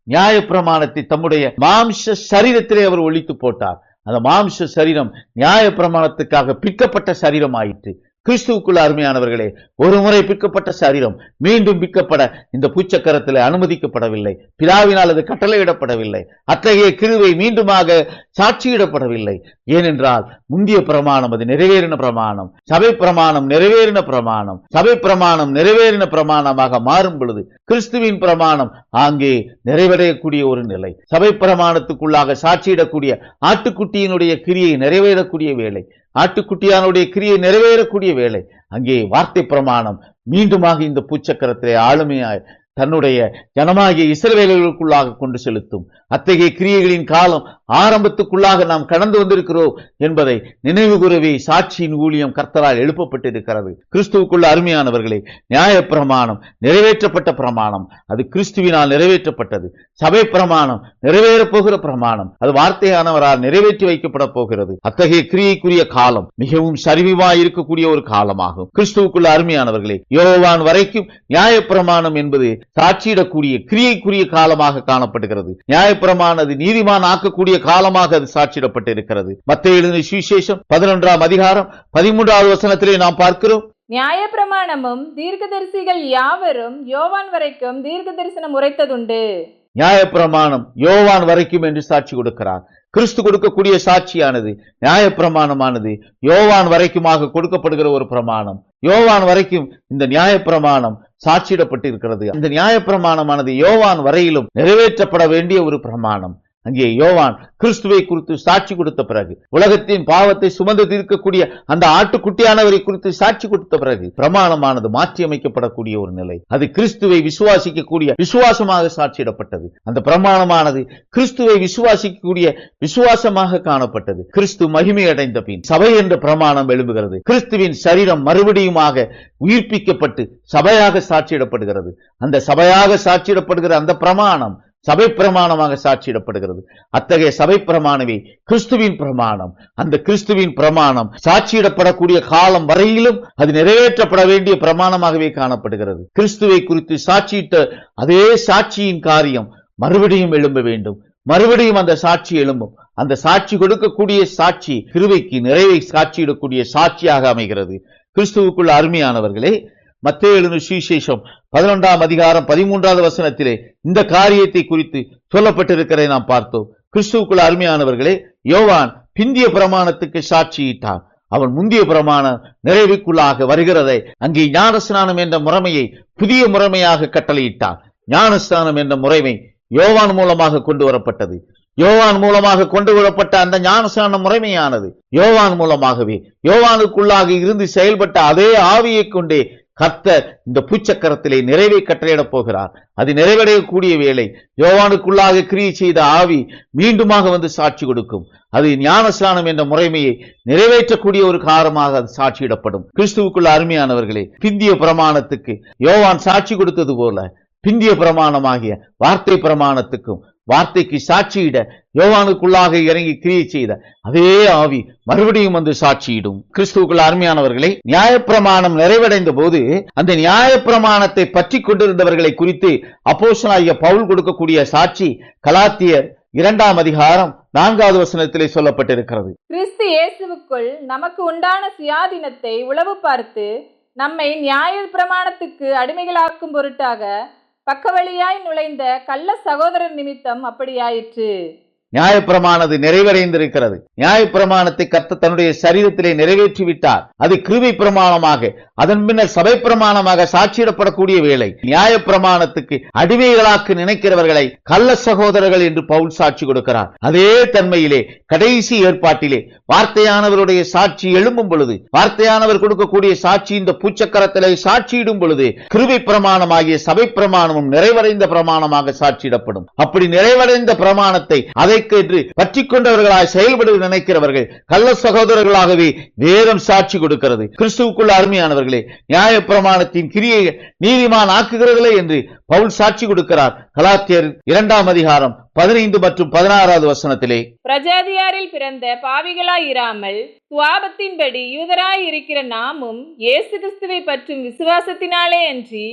நியாயப்பிரமாணத்தை தம்முடைய மாம்ச சரீரத்திலே அவர் ஒழித்து போட்டார். அந்த மாம்ச சரீரம் நியாயப்பிரமாணத்துக்காக பிற்கப்பட்ட சரீரம் ஆயிற்று. கிறிஸ்துவுக்குள்ள அருமையானவர்களே, ஒரு முறை பிற்கப்பட்ட சரீரம் மீண்டும் பிற்கப்பட இந்த பூச்சக்கரத்தில் அனுமதிக்கப்படவில்லை. பிதாவினால் அது கட்டளையிடப்படவில்லை. அத்தகைய கிருபை மீண்டுமாக சாட்சியிடப்படவில்லை. ஏனென்றால் முந்திய பிரமாணம் அது நிறைவேறின பிரமாணம். சபை பிரமாணம் நிறைவேறின பிரமாணம். சபை பிரமாணம் நிறைவேறின பிரமாணமாக மாறும் பொழுது கிறிஸ்துவின் பிரமாணம் அங்கே நிறைவடையக்கூடிய ஒரு நிலை. சபை பிரமாணத்துக்குள்ளாக சாட்சியிடக்கூடிய ஆட்டுக்குட்டியினுடைய கிரியை நிறைவேறக்கூடிய வேளை, ஆட்டுக்குட்டியானுடைய கிரியை நிறைவேறக்கூடிய வேளை, அங்கே வார்த்தை பிரமாணம் மீண்டுமாக இந்த பூச்சக்கரத்திலே ஆளுமையாய் தன்னுடைய ஜனமாகிய இஸ்ரவேலர்களுக்குள்ளாக கொண்டு செலுத்தும். அத்தகைய கிரியைகளின் காலம் ஆரம்பத்துக்குள்ளாக நாம் கடந்து வந்திருக்கிறோம் என்பதை நினைவு கூறவே சாட்சியின் ஊழியம் கர்த்தரால் எழுப்பப்பட்டிருக்கிறது. கிறிஸ்துவுக்குள்ள அருமையானவர்களே, நியாய பிரமாணம் நிறைவேற்றப்பட்ட பிரமாணம், அது கிறிஸ்துவினால் நிறைவேற்றப்பட்டது. சபை பிரமாணம் நிறைவேறப் போகிற பிரமாணம், அது வார்த்தையானவரால் நிறைவேற்றி வைக்கப்பட போகிறது. அத்தகைய கிரியைக்குரிய காலம் மிகவும் சரிவாய் இருக்கக்கூடிய ஒரு காலமாகும். கிறிஸ்துவுக்குள்ள அருமையானவர்களே, யோவான் வரைக்கும் நியாய பிரமாணம் என்பது சாட்சியிடக்கூடிய கிரியைக்குரிய காலமாக காணப்படுகிறது. நியாயப்பிரமாணம் அது நீதிமான் ஆக்கக்கூடிய காலமாக அது சாட்சியிடப்பட்டிருக்கிறது. மத்தேயு எழுதின சுவிசேஷம் 11ஆம் அதிகாரம் 13வது வசனத்திலே நாம் பார்க்கிறோம். நியாயப்பிரமாணமும் தீர்க்கதரிசிகள் யாவரும் யோவான் வரைக்கும் தீர்க்க தரிசனம் உரைத்ததுண்டு. நியாயப்பிரமாணம் யோவான் வரைக்கும் என்று சாட்சி கொடுக்கிறார். கிறிஸ்து கொடுக்கக்கூடிய சாட்சியானது நியாயப்பிரமாணமானது யோவான் வரைக்குமாக கொடுக்கப்படுகிற ஒரு பிரமாணம். யோவான் வரைக்கும் இந்த நியாயப்பிரமாணம் சாட்சியிடப்பட்டிருக்கிறது. இந்த நியாயப்பிரமாணமானது யோவான் வரையிலும் நிறைவேற்றப்பட வேண்டிய ஒரு பிரமாணம். அங்கே யோவான் கிறிஸ்துவை குறித்து சாட்சி கொடுத்த பிறகு, உலகத்தின் பாவத்தை சுமந்து தீர்க்கக்கூடிய அந்த ஆட்டுக்குட்டியானவரை குறித்து சாட்சி கொடுத்த பிறகு பிரமாணமானது மாற்றி அமைக்கப்படக்கூடிய ஒரு நிலை. அது கிறிஸ்துவை விசுவாசிக்கக்கூடிய விசுவாசமாக சாட்சியிடப்பட்டது. அந்த பிரமாணமானது கிறிஸ்துவை விசுவாசிக்கக்கூடிய விசுவாசமாக காணப்பட்டது. கிறிஸ்து மகிமை அடைந்த பின் சபை என்ற பிரமாணம் எழும்புகிறது. கிறிஸ்துவின் சரீரம் மறுபடியுமாக உயிர்ப்பிக்கப்பட்டு சபையாக சாட்சியிடப்படுகிறது. அந்த சபையாக சாட்சியிடப்படுகிற அந்த பிரமாணம் சபை பிரமாணமாக சாட்சியிடப்படுகிறது. அத்தகைய சபை பிரமாணமே கிறிஸ்துவின் பிரமாணம். அந்த கிறிஸ்துவின் பிரமாணம் சாட்சியிடப்படக்கூடிய காலம் வரையிலும் அது நிறைவேற்றப்பட வேண்டிய பிரமாணமாகவே காணப்படுகிறது. கிறிஸ்துவை குறித்து சாட்சியிட்ட அதே சாட்சியின் காரியம் மறுபடியும் எழும்ப வேண்டும். மறுபடியும் அந்த சாட்சி எழும்பும். அந்த சாட்சி கொடுக்கக்கூடிய சாட்சி கிருபைக்கு நிறைவை சாட்சியிடக்கூடிய சாட்சியாக அமைகிறது. கிறிஸ்துவுக்குள் அருமையானவர்களே, மத்தேயு எழுதின சுவிசேஷம் 11ஆம் அதிகாரம் 13வது வசனத்திலே இந்த காரியத்தை குறித்து சொல்லப்பட்டிருக்கிறதை நாம் பார்த்தோம். கிறிஸ்துவுக்குள் அருமையானவர்களே, யோவான் பிந்திய பிரமாணத்துக்கு சாட்சியிட்டான். அவன் முந்திய பிரமாணம் நிறைவுக்குள்ளாக வருகிறதை அங்கே ஞானஸ்நானம் என்ற முறைமையை புதிய முறைமையாக கட்டளையிட்டான். ஞானஸ்நானம் என்ற முறைமை யோவான் மூலமாக கொண்டு வரப்பட்டது. யோவான் மூலமாக கொண்டு வரப்பட்ட அந்த ஞானஸ்நான முறைமையானது யோவான் மூலமாகவே யோவானுக்குள்ளாக இருந்து செயல்பட்ட அதே ஆவியை கொண்டே கர்த்தர் இந்த பூச்சக்கரத்திலே நிறைவை கட்டளையிடப் போகிறார். அது நிறைவடையக்கூடிய வேளை யோவானுக்குள்ளாக கிரியை செய்த ஆவி மீண்டுமாக வந்து சாட்சி கொடுக்கும். அது ஞானஸ்நானம் என்ற முறைமையை நிறைவேற்றக்கூடிய ஒரு காரணமாக அது சாட்சியிடப்படும். கிறிஸ்துவுக்குள்ள அருமையானவர்களே, பிந்திய பிரமாணத்துக்கு யோவான் சாட்சி கொடுத்தது போல பிந்திய பிரமாணமாகிய வார்த்தை பிரமாணத்துக்கும் வார்த்தைக்கு சாட்சியிட யோவானுக்குள்ளாக இறங்கி கிரியை செய்த அதே ஆவி மறுபடியும் வந்து சாட்சியிடும். கிறிஸ்துவுக்குள்ள அருமையானவர்களே, நியாயப்பிரமாணம் நிறைவடைந்த போது அந்த நியாயப்பிரமாணத்தை பற்றி கொண்டிருந்தவர்களை குறித்து அப்போஸ்தலனாகிய பவுல் கொடுக்கக்கூடிய சாட்சி கலாத்தியர் 2ஆம் அதிகாரம் 4வது வசனத்திலே சொல்லப்பட்டிருக்கிறது. கிறிஸ்து இயேசுவுக்குள் நமக்கு உண்டான சுயாதீனத்தை உளவு பார்த்து நம்மை நியாய பிரமாணத்துக்கு அடிமைகளாக்கும் பொருட்டாக பக்கவழியாய் நுழைந்த கள்ள சகோதரர் நிமித்தம் அப்படியாயிற்று. நியாயப்பிரமானது நிறைவடைந்திருக்கிறது. நியாயப்பிரமாணத்தை கர்த்தர் தன்னுடைய சரீரத்திலே நிறைவேற்றி விட்டார். அது கிருபை பிரமாணமாக அதன் பின்னர் சபை பிரமாணமாக சாட்சியிடப்படக்கூடிய வேளை நியாயப்பிரமாணத்துக்கு அடிமைகளாக்க நினைக்கிறவர்களை கள்ள சகோதரர்கள் என்று பவுல் சாட்சி கொடுக்கிறார். அதே தன்மையிலே கடைசி ஏற்பாட்டிலே வார்த்தையானவருடைய சாட்சி எழும்பும் பொழுது, வார்த்தையானவர் கொடுக்கக்கூடிய சாட்சி இந்த பூச்சக்கரத்திலே சாட்சியிடும் பொழுது கிருபை பிரமாணமாகிய சபை பிரமாணமும் நிறைவடைந்த பிரமாணமாக சாட்சியிடப்படும். அப்படி நிறைவடைந்த பிரமாணத்தை அதை என்று பற்றி கொண்டவர்களாய் செயல்பட நினைக்கிறவர்கள் கள்ள சகோதரர்களாகவே வேதம் சாட்சி கொடுக்கிறது. கிறிஸ்துவுக்குள்ள அருமையானவர்களே, நியாயப்பிரமாணத்தின் கிரியை நீதிமான் ஆக்குகிறதில்லை என்று பவுல் சாட்சி கொடுக்கிறார். கலாத்தியர் 2ஆம் அதிகாரம் 15 மற்றும் 16வது வசனத்திலே, பிரஜாதியாரில் பிறந்த பாவிகளாய் இராமல் சுவாபத்தின்படி யூதராய் இருக்கிற நாமும் இயேசு கிறிஸ்துவை பற்றும் விசுவாசத்தினாலே அன்றி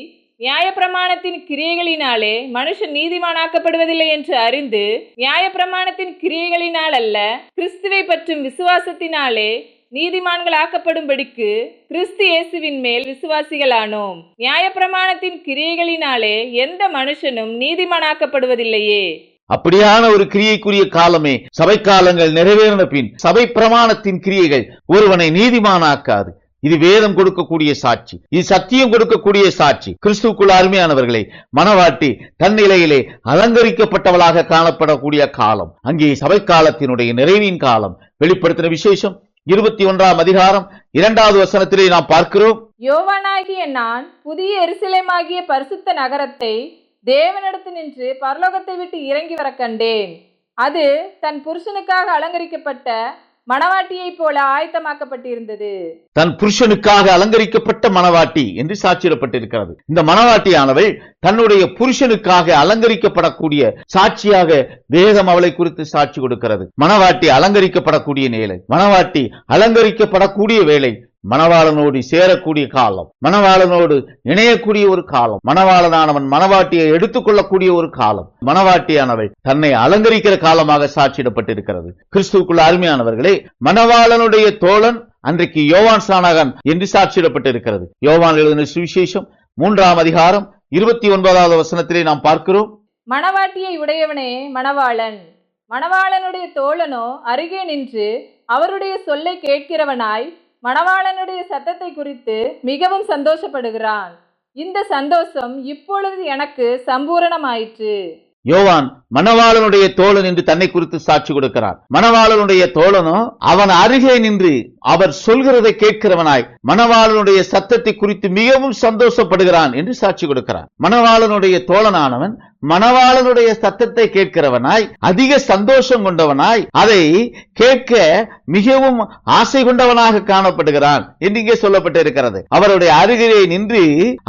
நியாயப்பிரமாணத்தின் கிரியைகளினாலே மனுஷன் நீதிமானாக்கப்படுவதில்லை என்று அறிந்து, நியாயப்பிரமாணத்தின் கிரியைகளினால் அல்ல கிறிஸ்துவை பற்றும் விசுவாசத்தினாலே நீதிமான்கள் ஆக்கப்படும்படிக்கு கிறிஸ்து இயேசுவின் மேல் விசுவாசிகளானோம். நியாயப்பிரமாணத்தின் கிரியைகளினாலே எந்த மனுஷனும் நீதிமானாக்கப்படுவதில்லையே. அப்படியான ஒரு கிரியைக்குரிய காலமே சபை காலங்கள் நிறைவேறின பின் சபை பிரமாணத்தின் கிரியைகள் ஒருவனை நீதிமானாக்காது. இது வேதம் கொடுக்கக்கூடிய சாட்சி, இது சத்தியம் கொடுக்கக்கூடிய சாட்சி. கிறிஸ்துவுக்குள்ள அருமையானவர்களே, மணவாட்டி தன்னிலையிலே அலங்கரிக்கப்பட்டவளாக காணப்படக்கூடிய காலம் அங்கே சபை காலத்தினுடைய நிறைவின் காலம். வெளிப்படுத்தின விசேஷம் 21ஆம் அதிகாரம் 2வது வசனத்திலே நாம் பார்க்கிறோம். யோவானாகிய நான் புதிய எருசலேமாகிய பரிசுத்த நகரத்தை தேவனிடத்து நின்று பரலோகத்தை விட்டு இறங்கி வர கண்டேன். அது தன் புருஷனுக்காக அலங்கரிக்கப்பட்ட மணவாட்டியை போல ஆயத்தமாக்கப்பட்டிருந்தது. தன் புருஷனுக்காக அலங்கரிக்கப்பட்ட மணவாட்டி என்று சாட்சியிடப்பட்டிருக்கிறது. இந்த மணவாட்டியானவள் தன்னுடைய புருஷனுக்காக அலங்கரிக்கப்படக்கூடிய சாட்சியாக வேதம் அவளை குறித்து சாட்சி கொடுக்கிறது. மணவாட்டி அலங்கரிக்கப்படக்கூடிய நிலை, மணவாட்டி அலங்கரிக்கப்படக்கூடிய வேளை மணவாளனோடு சேரக்கூடிய காலம், மணவாளனோடு இணையக்கூடிய ஒரு காலம், மணவாளனானவன் மணவாட்டியை எடுத்துக்கொள்ளக்கூடிய ஒரு காலம், மணவாட்டியானவள் தன்னை அலங்கரிக்கிற காலமாக சாட்சியிடப்பட்டிருக்கிறது. கிறிஸ்துவுக்குள்ள அருமையானவர்களே, மணவாளனுடைய தோழன் அன்றைக்கு யோவான் ஸ்நானகன் என்று சாட்சியிடப்பட்டிருக்கிறது. யோவான் எழுதின சுவிசேஷம் 3ஆம் அதிகாரம் 29வது வசனத்திலே நாம் பார்க்கிறோம். மணவாட்டியை உடையவனே மணவாளன், மணவாளனுடைய தோழனோ அருகே நின்று அவருடைய சொல்லை கேட்கிறவனாய் மணவாளனுடைய சத்தத்தை குறித்து மிகவும் சந்தோஷப்படுகிறான். இந்த சந்தோஷம் இப்பொழுது எனக்கு சம்பூரணமாயிற்று. யோவான் மணவாளனுடைய தோழன் என்று தன்னை குறித்து சாட்சி கொடுக்கிறார். மணவாளனுடைய தோழனோ அவன் அருகே நின்று அவர் சொல்கிறதை கேட்கிறவனாய் மணவாளனுடைய சத்தத்தை குறித்து மிகவும் சந்தோஷப்படுகிறான் என்று சாட்சி கொடுக்கிறார். மணவாளனுடைய தோழனானவன் மணவாளனுடைய சத்தத்தை கேட்கிறவனாய் அதிக சந்தோஷம் கொண்டவனாய் அதை கேட்க மிகவும் ஆசை கொண்டவனாக காணப்படுகிறான் என்று இங்கே சொல்லப்பட்டிருக்கிறது. அவருடைய அருகிலே நின்று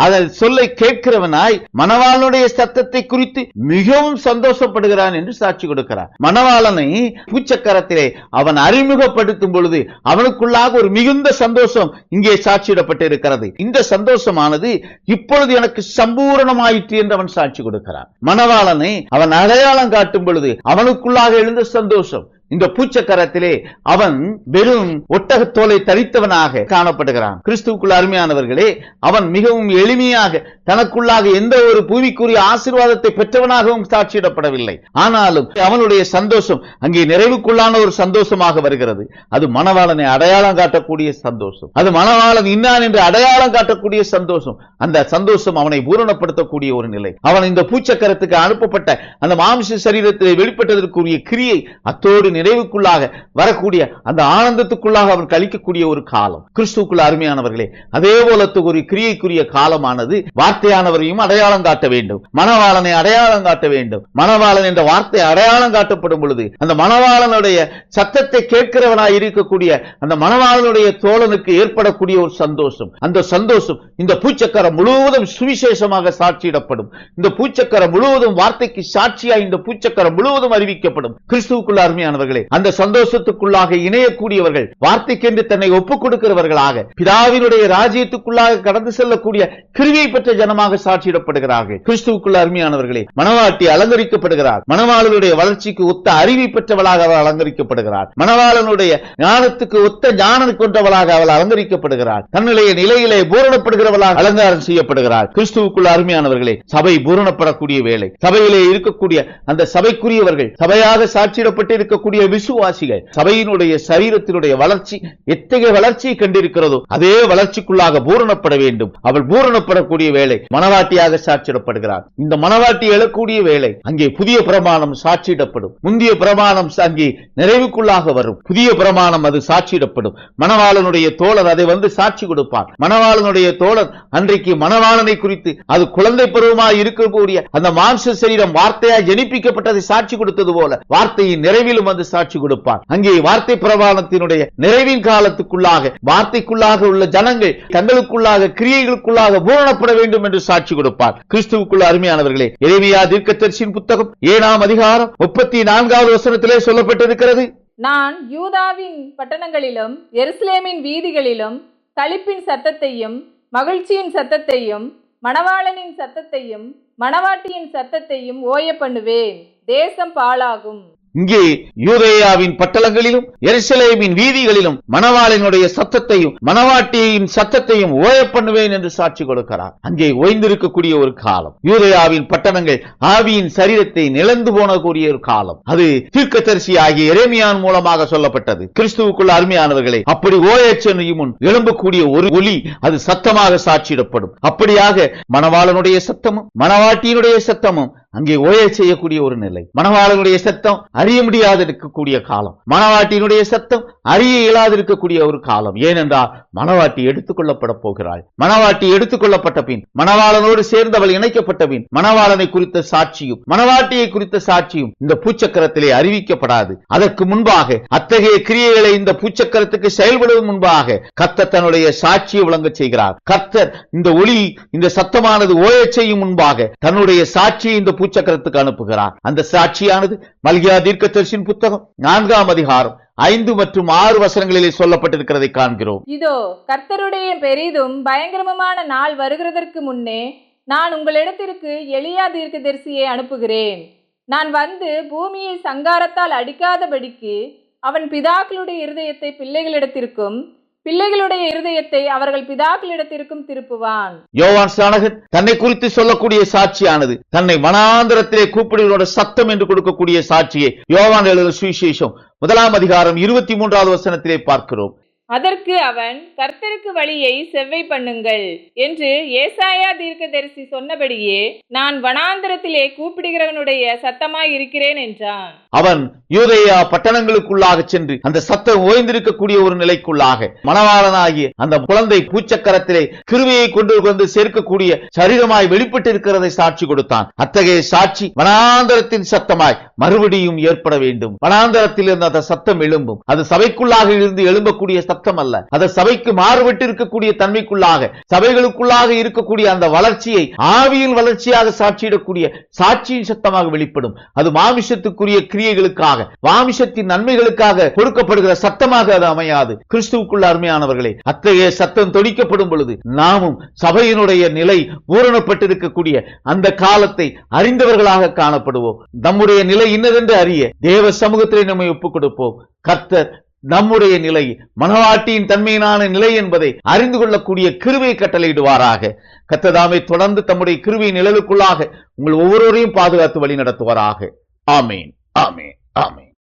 அதன் சொல்லை கேட்கிறவனாய் மணவாளனுடைய சத்தத்தை குறித்து மிகவும் சந்தோஷப்படுகிறான் என்று சாட்சி கொடுக்கிறார். மணவாளனை பூச்சக்கரத்திலே அவன் அறிமுகப்படுத்தும் பொழுது அவனுக்குள்ளாக ஒரு மிகுந்த சந்தோஷம் இங்கே சாட்சியிடப்பட்டிருக்கிறது. இந்த சந்தோஷமானது இப்பொழுது எனக்கு சம்பூரணமாயிற்று என்று அவன் சாட்சி கொடுக்கிறான். மணவாளனை அவன் அடையாளம் காட்டும் பொழுது அவனுக்குள்ளாக எழுந்த சந்தோஷம். இந்த பூச்சக்கரத்திலே அவன் வெறும் ஒட்டகத்தோலை தரித்தவனாக காணப்படுகிறான். கிறிஸ்துவுக்குள் அருமையானவர்களே, அவன் மிகவும் எளிமையாக தனக்குள்ளாக எந்த ஒரு பூமிக்குரிய ஆசீர்வாதத்தை பெற்றவனாகவும் சாட்சியிடப்படவில்லை. ஆனாலும் அவனுடைய சந்தோஷம் அங்கே நிறைவுக்குள்ளான ஒரு சந்தோஷமாக வருகிறது. அது மணவாளனை அடையாளம் காட்டக்கூடிய சந்தோஷம். அது மணவாளன் இன்னான் என்று அடையாளம் காட்டக்கூடிய சந்தோஷம். அந்த சந்தோஷம் அவனை பூரணப்படுத்தக்கூடிய ஒரு நிலை. அவன் இந்த பூச்சக்கரத்துக்கு அனுப்பப்பட்ட அந்த மாம்ச சரீரத்தில் வெளிப்பட்டதற்குரிய கிரியை அத்தோடு நிறைவுக்குள்ளாக வரக்கூடிய அந்த ஆனந்தத்துக்குள்ளாக அவன் கழிக்கக்கூடிய ஒரு காலம். கிறிஸ்துவுக்குள் அருமையானவர்களே, அதே போல ஒரு கிரியைக்குரிய காலமானது வார்த்தையானவரையும் அடையாளம் காட்ட வேண்டும். மணவாளனை அடையாளம் காட்ட வேண்டும். மணவாளன் என்ற வார்த்தை அடையாளம் காட்டப்படும் பொழுது அந்த மணவாளனுடைய சத்தத்தை கேட்கிறவனாய் இருக்கக்கூடிய அந்த மணவாளனுடைய தோழனுக்கு ஏற்படக்கூடிய ஒரு சந்தோஷம். அந்த சந்தோஷம் இந்த பூச்சக்கரம் முழுவதும் சுவிசேஷமாக சாட்சியிடப்படும். இந்த பூச்சக்கரம் முழுவதும் வார்த்தைக்கு சாட்சியாய் இந்த பூச்சக்கரம் முழுவதும் அறிவிக்கப்படும். கிறிஸ்துவுக்குள் அருமையானவர்களே, அந்த சந்தோஷத்துக்குள்ளாக இணையக்கூடியவர்கள், வார்த்தைக்கென்று தன்னை ஒப்புக் கொடுக்கிறவர்களாக பிதாவினுடைய ராஜ்யத்துக்குள்ளாக கடந்து செல்லக்கூடிய கிருபை பெற்ற ஜனமாக சாட்சியிடப்படுகிறார்கள். கிறிஸ்துவுக்குள் அருமையானவர்களே, மணவாட்டி அலங்கரிக்கப்படுகிறார். மணவாளனுடைய வளர்ச்சிக்கு ஒத்த அறிவை பெற்றவளாக அவள் அலங்கரிக்கப்படுகிறார். மணவாளனுடைய ஞானத்துக்கு ஒத்த ஞானம் கொண்டவளாக அவள் அலங்கரிக்கப்படுகிறார். தன்னுடைய நிலையிலே பூரணப்படுகிறவளாக அலங்காரம் செய்யப்படுகிறார். கிறிஸ்துவுக்குள் அருமையானவர்களே, சபை பூரணப்படக்கூடிய வேளை, சபையிலே இருக்கக்கூடிய அந்த சபைக்குரியவர்கள், சபையாக சாட்சியிடப்பட்டு இருக்கக்கூடிய விசுவாசிகள், சபையினுடைய சரீரத்தினுடைய வளர்ச்சி எத்தகைய வளர்ச்சியை கண்டிருக்கிறதோ அதே வளர்ச்சிக்குள்ளாக பூரணப்பட வேண்டும். அவள் பூரணப்படக்கூடிய வேளை மணவாட்டியாக சாட்சியிடப்படுகிறார். இந்த மணவாட்டி எழக்கூடிய வேளை அங்கே புதிய பிரமாணம் சாட்சியிடப்படும். முந்திய பிரமாணம் அங்கே நிறைவுக்குள்ளாக வரும். புதிய பிரமாணம் அது சாட்சியிடப்படும். மணவாளனுடைய தோழர் அதை வந்து சாட்சி கொடுப்பார். மணவாளனுடைய தோழர் அன்றைக்கு மணவாளனை குறித்து அது குழந்தை பருவமாக இருக்கக்கூடிய அந்த மாம்ச சரீரம் வார்த்தையாய் ஜனிப்பிக்கப்பட்டதை சாட்சி கொடுத்தது போல வார்த்தையின் நிறைவிலும் வந்து சாட்சி கொடுப்பார். அங்கே வார்த்தை பிரமாணத்தினுடைய நிறைவின் காலத்துக்குள்ளாக வார்த்தைக்குள்ளாக உள்ள ஜனங்கள் தங்களுக்குள்ளாக கிரியைகளுக்குள்ளாக பூரணப்பட வேண்டும் என்று சாட்சி கொடுப்பார். கிறிஸ்துவுக்குள்ள அருமையானவர்களே, எரேமியா தீர்க்கதரிசியின் புத்தகம் 7ஆம் அதிகாரம் 34வது வசனத்திலே சொல்லப்பட்டிருக்கிறது, நான் யூதாவின் பட்டணங்களிலும் எருசலேமின் வீதிகளிலும் களிப்பின் சத்தத்தையும் மகிழ்ச்சியின் சத்தத்தையும் மணவாளனின் சத்தத்தையும் மணவாட்டியின் சத்தத்தையும் ஓய பண்ணுவேன். தேசம் பாழாகும். இங்கே யூதேயாவின் பட்டணங்களிலும் எருசலேமின் வீதிகளிலும் மணவாளனுடைய சத்தத்தையும் மணவாட்டியின் சத்தத்தையும் ஓய பண்ணுவேன் என்று சாட்சி கொடுக்கிறார். அங்கே ஓய்ந்திருக்கக்கூடிய ஒரு காலம். யூதேயாவின் பட்டணங்கள் ஆவியின் சரீரத்தை நிலந்து போனக்கூடிய ஒரு காலம். அது தீர்க்கதரிசி ஆகிய எரேமியான் மூலமாக சொல்லப்பட்டது. கிறிஸ்துவுக்குள்ள அருமையானவர்களே, அப்படி ஓயச்சென்னையும் முன் எழும்பக்கூடிய ஒரு ஒலி அது சத்தமாக சாட்சியிடப்படும். அப்படியாக மணவாளனுடைய சத்தமும் மணவாட்டியினுடைய சத்தமும் அங்கே ஓய செய்யக்கூடிய ஒரு நிலை. மணவாளனுடைய சத்தம் அறிய முடியாது இருக்கக்கூடிய காலம். மணவாட்டியினுடைய சத்தம் அறிய இயலாது இருக்கக்கூடிய ஒரு காலம். ஏனென்றால் மணவாட்டி எடுத்துக்கொள்ளப்பட போகிறாள். மணவாட்டி எடுத்துக்கொள்ளப்பட்ட பின் மணவாளனோடு சேர்ந்தவள் இணைக்கப்பட்ட பின் மணவாளனை குறித்த சாட்சியும் மணவாட்டியை குறித்த சாட்சியும் இந்த பூச்சக்கரத்திலே அறிவிக்கப்படாது. அதற்கு முன்பாக அத்தகைய கிரியைகளை இந்த பூச்சக்கரத்துக்கு செயல்படுவதற்கு முன்பாக கர்த்தர் தன்னுடைய சாட்சியை விளங்க செய்கிறார். கர்த்தர் இந்த ஒளி இந்த சத்தமானது ஓய செய்யும் முன்பாக தன்னுடைய சாட்சியை இந்த பூச்சக்கரத்துக்கு அனுப்புகிறார். அந்த சாட்சியானது மல்கியா தீர்க்கதரிசியின் புத்தகம் 4ஆம் அதிகாரம் 5 மற்றும் 6 வசனங்களிலே சொல்லப்பட்டிருக்கிறதை காண்கிறோம். இதோ கர்த்தருடைய பெரிதும் பயங்கரமான நாள் வருகிறதற்கு முன்னே நான் உங்களிடத்திற்கு எலியா தீர்க்கதரிசியை அனுப்புகிறேன். நான் வந்து பூமியை சங்காரத்தால் அடிக்காதபடிக்கு அவன் பிதாக்களுடைய இருதயத்தை பிள்ளைகளிடத்திற்கும் பிள்ளைகளுடைய இருதயத்தை அவர்கள் பிதாக்களிடத்திற்கும் திருப்புவான். யோவான் ஸ்நானகன் தன்னை குறித்து சொல்லக்கூடிய சாட்சியானது தன்னை வனாந்தரத்திலே கூப்பிடுவதோட சத்தம் என்று கொடுக்கக்கூடிய சாட்சியை யோவான் எழுதிய சுவிசேஷம் 1ஆம் அதிகாரம் 23வது வசனத்திலே பார்க்கிறோம். அதற்கு அவன், கர்த்தருக்கு வழியை செவ்வை பண்ணுங்கள் என்று ஏசாயா தீர்க்கதரிசி சொன்னபடியே நான் வனாந்தரத்திலே கூப்பிடுகிறவனுடைய சத்தமாய் இருக்கிறேன் என்றான். அவன் யூதேயா பட்டணங்களுக்குள்ளாக சென்று அந்த சத்தம் ஓய்ந்திருக்கக்கூடிய ஒரு நிலைக்குள்ளாக மணவாளனாகிய அந்த குழந்தை பூச்சக்கரத்திலே கிருபையை கொண்டு வந்து சேர்க்கக்கூடிய சரீரமாய் வெளிப்பட்டிருக்கிறதை சாட்சி கொடுத்தான். அத்தகைய சாட்சி வனாந்தரத்தின் சத்தமாய் மறுபடியும் ஏற்பட வேண்டும். வனாந்தரத்தில் இருந்து அந்த சத்தம் எழும்பும். அது சபைக்குள்ளாக இருந்து எழும்பக்கூடிய சத்தம் அல்ல. அது சபைக்கு மாறுபட்டு இருக்கக்கூடிய தன்மைக்குள்ளாக சபைகளுக்குள்ளாக இருக்கக்கூடிய அந்த வளர்ச்சியை ஆவியின் வளர்ச்சியாக சாட்சியிடக்கூடிய சாட்சியின் சத்தமாக வெளிப்படும். அது மாமிசத்துக்குரிய கிரியைகளுக்காக மாமிசத்தின் நன்மைகளுக்காக கொடுக்கப்படுகிற சத்தமாக அது அமையாது. கிறிஸ்துவுக்குள்ள அருமையானவர்களே, அத்தகைய சத்தம் தொடிக்கப்படும் பொழுது நாமும் சபையினுடைய நிலை பூரணப்பட்டிருக்கக்கூடிய அந்த காலத்தை அறிந்தவர்களாக காணப்படுவோம். நம்முடைய நிலை இன்னதென்று அறிய தேவ சமூகத்திலே நம்மை ஒப்புக் கொடுப்போம். கர்த்தர் நம்முடைய நிலை மனவாட்டியின் தன்மையினான நிலை என்பதை அறிந்து கொள்ளக்கூடிய கிருபையை கட்டளையிடுவாராக. கர்த்தர் தொடர்ந்து தம்முடைய கிருபையின் நிழலுக்குள்ளாக உங்கள் ஒவ்வொருவரையும் பாதுகாத்து வழி நடத்துவாராக. ஆமேன், ஆமேன், ஆமேன்.